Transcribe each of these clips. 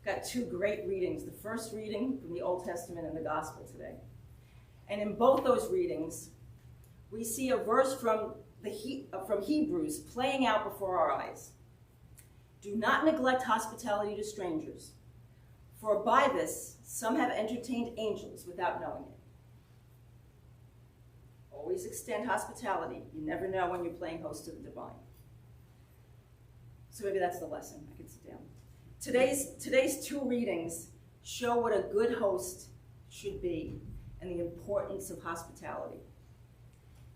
got two great readings. The first reading from the Old Testament and the Gospel today. And in both those readings, we see a verse from Hebrews playing out before our eyes. Do not neglect hospitality to strangers, for by this some have entertained angels without knowing it. Always extend hospitality. You never know when you're playing host to the divine. So maybe that's the lesson. I can sit down. Today's two readings show what a good host should be and the importance of hospitality.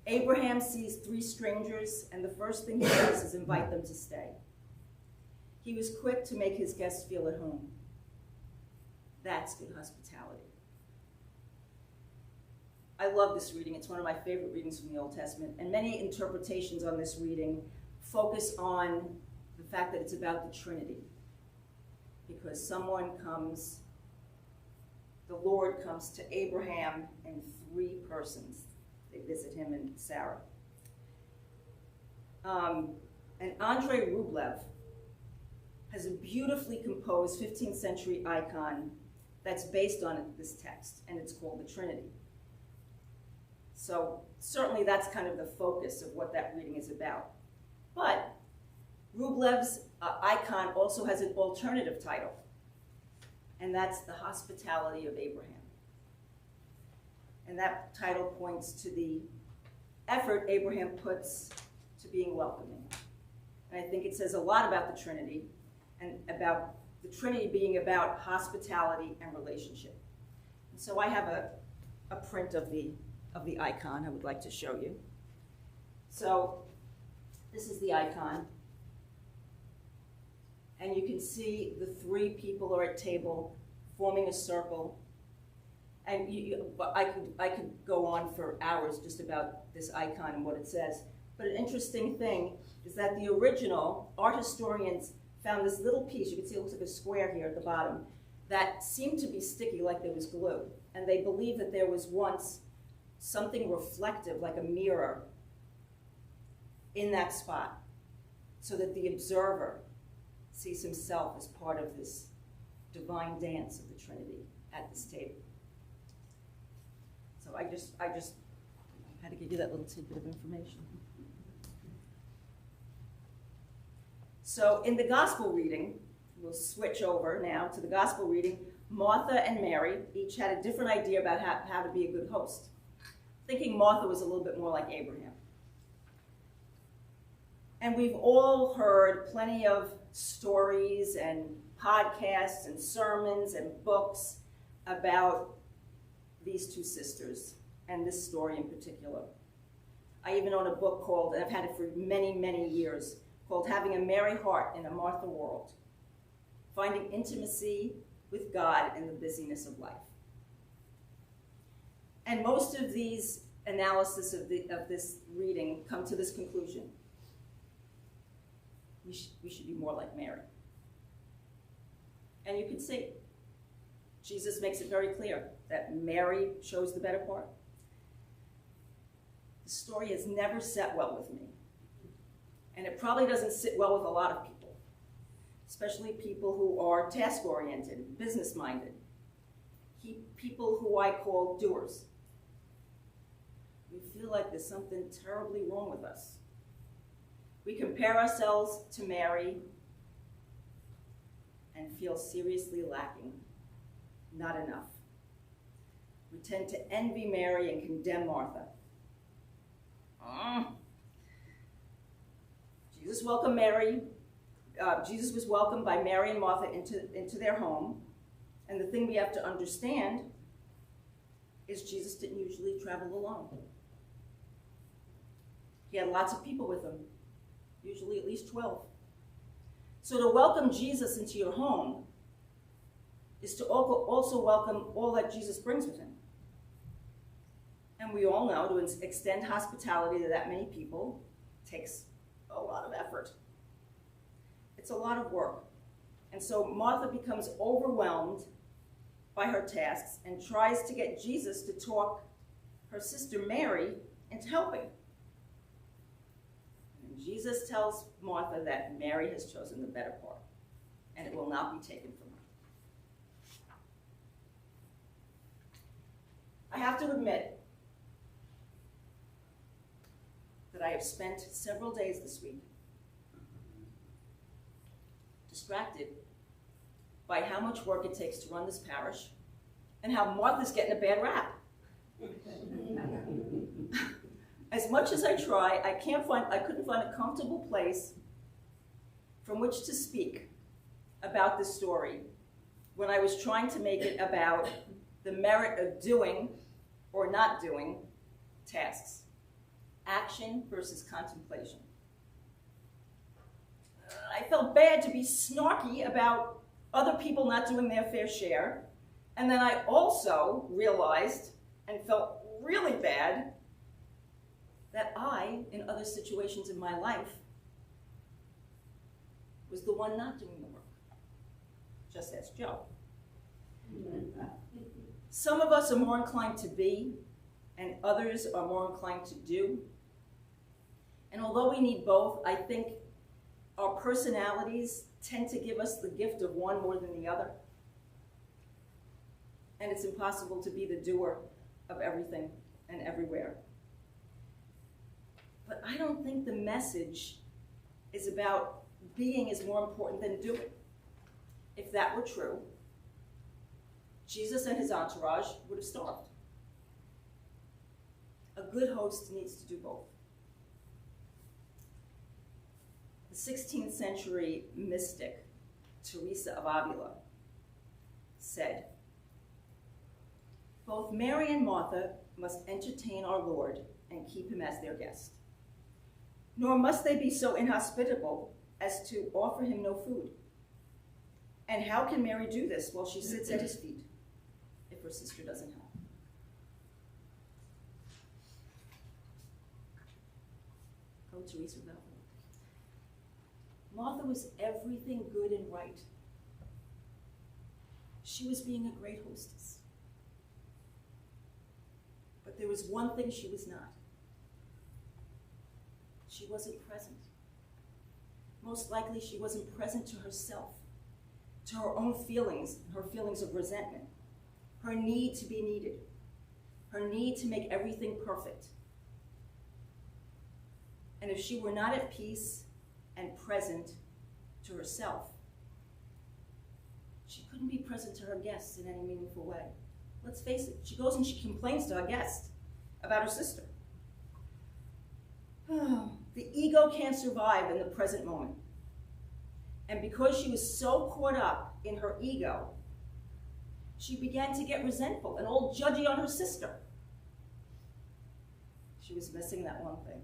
Abraham sees three strangers, and the first thing he does is invite them to stay. He was quick to make his guests feel at home. That's good hospitality. I love this reading. It's one of my favorite readings from the Old Testament, and many interpretations on this reading focus on the fact that it's about the Trinity. Because the Lord comes to Abraham in three persons. They visit him and Sarah. And Andrei Rublev has a beautifully composed 15th century icon that's based on this text, and it's called the Trinity. So certainly that's kind of the focus of what that reading is about. But Rublev's icon also has an alternative title, and that's The Hospitality of Abraham. And that title points to the effort Abraham puts to being welcoming. And I think it says a lot about the Trinity, and about the Trinity being about hospitality and relationship. And so I have a print of the icon I would like to show you. So this is the icon. And you can see the three people are at table forming a circle. And I could go on for hours just about this icon and what it says. But an interesting thing is that the original, art historians found this little piece, you can see it looks like a square here at the bottom, that seemed to be sticky like there was glue. And they believe that there was once something reflective, like a mirror, in that spot, so that the observer sees himself as part of this divine dance of the Trinity at this table. So I just had to give you that little tidbit of information. So in the gospel reading, we'll switch over now to the gospel reading. Martha and Mary each had a different idea about how to be a good host. Thinking Martha was a little bit more like Abraham. And we've all heard plenty of stories and podcasts and sermons and books about these two sisters and this story in particular. I even own a book called, and I've had it for many, many years, called Having a Mary Heart in a Martha World, Finding Intimacy with God in the Busyness of Life. And most of these analysis of this reading come to this conclusion. We should be more like Mary. And you can see, Jesus makes it very clear that Mary chose the better part. The story has never sat well with me. And it probably doesn't sit well with a lot of people, especially people who are task-oriented, business-minded, people who I call doers. We feel like there's something terribly wrong with us. We compare ourselves to Mary and feel seriously lacking, not enough. We tend to envy Mary and condemn Martha. Jesus welcomed Mary. Jesus was welcomed by Mary and Martha into their home. And the thing we have to understand is Jesus didn't usually travel alone. He had lots of people with him, usually at least 12. So to welcome Jesus into your home is to also welcome all that Jesus brings with him. And we all know to extend hospitality to that many people takes a lot of effort. It's a lot of work. And so Martha becomes overwhelmed by her tasks and tries to get Jesus to talk her sister Mary into helping. And Jesus tells Martha that Mary has chosen the better part, and it will not be taken from her. I have to admit that I have spent several days this week distracted by how much work it takes to run this parish and how Martha's getting a bad rap. As much as I try, I couldn't find a comfortable place from which to speak about this story when I was trying to make it about the merit of doing or not doing tasks. Action versus contemplation. I felt bad to be snarky about other people not doing their fair share, and then I also realized and felt really bad that I, in other situations in my life, was the one not doing the work. Just ask Joe. Some of us are more inclined to be, and others are more inclined to do. And although we need both, I think our personalities tend to give us the gift of one more than the other. And it's impossible to be the doer of everything and everywhere. But I don't think the message is about being is more important than doing. If that were true, Jesus and his entourage would have starved. A good host needs to do both. The 16th century mystic, Teresa of Avila, said, "Both Mary and Martha must entertain our Lord and keep him as their guest. Nor must they be so inhospitable as to offer him no food. And how can Mary do this while she sits at his feet if her sister doesn't help?" Oh, Teresa of Avila. Martha was everything good and right. She was being a great hostess. But there was one thing she was not. She wasn't present. Most likely she wasn't present to herself, to her own feelings, her feelings of resentment, her need to be needed, her need to make everything perfect. And if she were not at peace and present to herself, she couldn't be present to her guests in any meaningful way. Let's face it, she goes and she complains to her guest about her sister. The ego can't survive in the present moment. And because she was so caught up in her ego, she began to get resentful and all judgy on her sister. She was missing that one thing.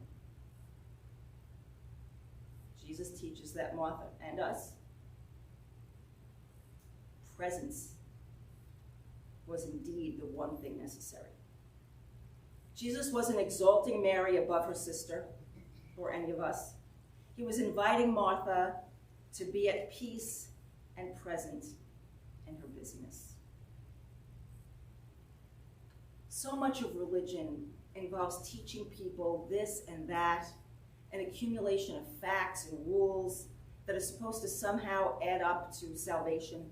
Jesus teaches that Martha and us, presence was indeed the one thing necessary. Jesus wasn't exalting Mary above her sister or any of us. He was inviting Martha to be at peace and present in her busyness. So much of religion involves teaching people this and that, an accumulation of facts and rules that are supposed to somehow add up to salvation.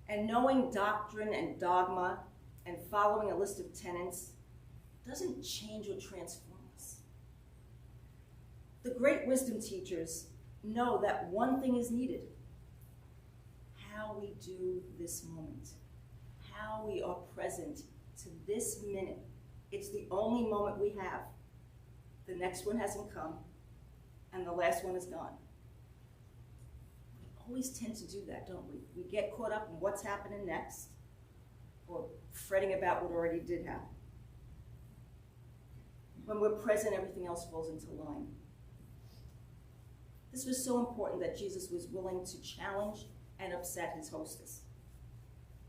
And knowing doctrine and dogma and following a list of tenets doesn't change or transform us. The great wisdom teachers know that one thing is needed: how we do this moment, how we are present to this minute. It's the only moment we have. The next one hasn't come, and the last one is gone. We always tend to do that, don't we? We get caught up in what's happening next, or fretting about what already did happen. When we're present, everything else falls into line. This was so important that Jesus was willing to challenge and upset his hostess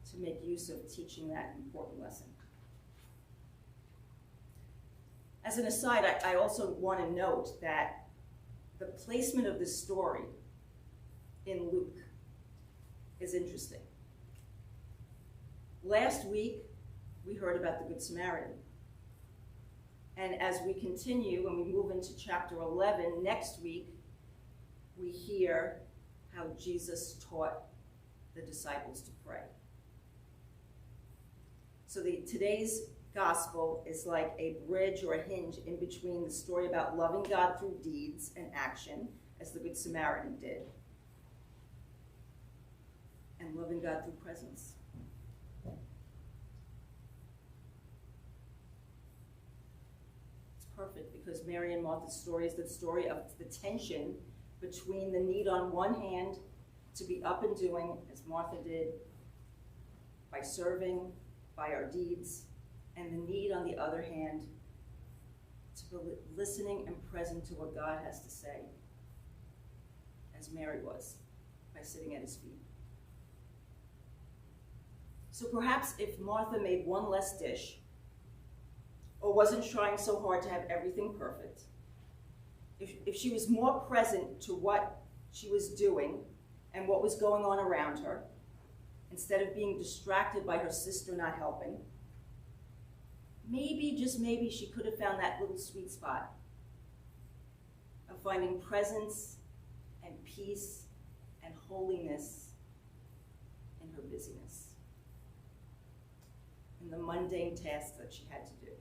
to make use of teaching that important lesson. As an aside, I also want to note that the placement of this story in Luke is interesting. Last week, we heard about the Good Samaritan. And as we continue and we move into chapter 11, next week, we hear how Jesus taught the disciples to pray. So today's gospel is like a bridge or a hinge in between the story about loving God through deeds and action, as the Good Samaritan did, and loving God through presence. It's perfect because Mary and Martha's story is the story of the tension between the need on one hand to be up and doing, as Martha did, by serving, by our deeds, and the need on the other hand to be listening and present to what God has to say, as Mary was, by sitting at his feet. So perhaps if Martha made one less dish, or wasn't trying so hard to have everything perfect, if she was more present to what she was doing and what was going on around her, instead of being distracted by her sister not helping, maybe, just maybe, she could have found that little sweet spot of finding presence and peace and holiness in her busyness, in the mundane tasks that she had to do.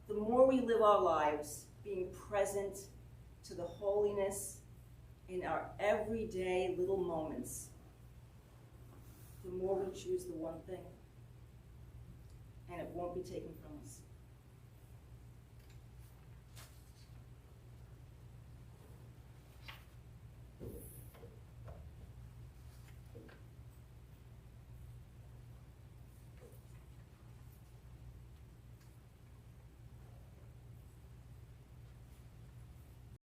The more we live our lives being present to the holiness in our everyday little moments, the more we choose the one thing, and it won't be taken from us.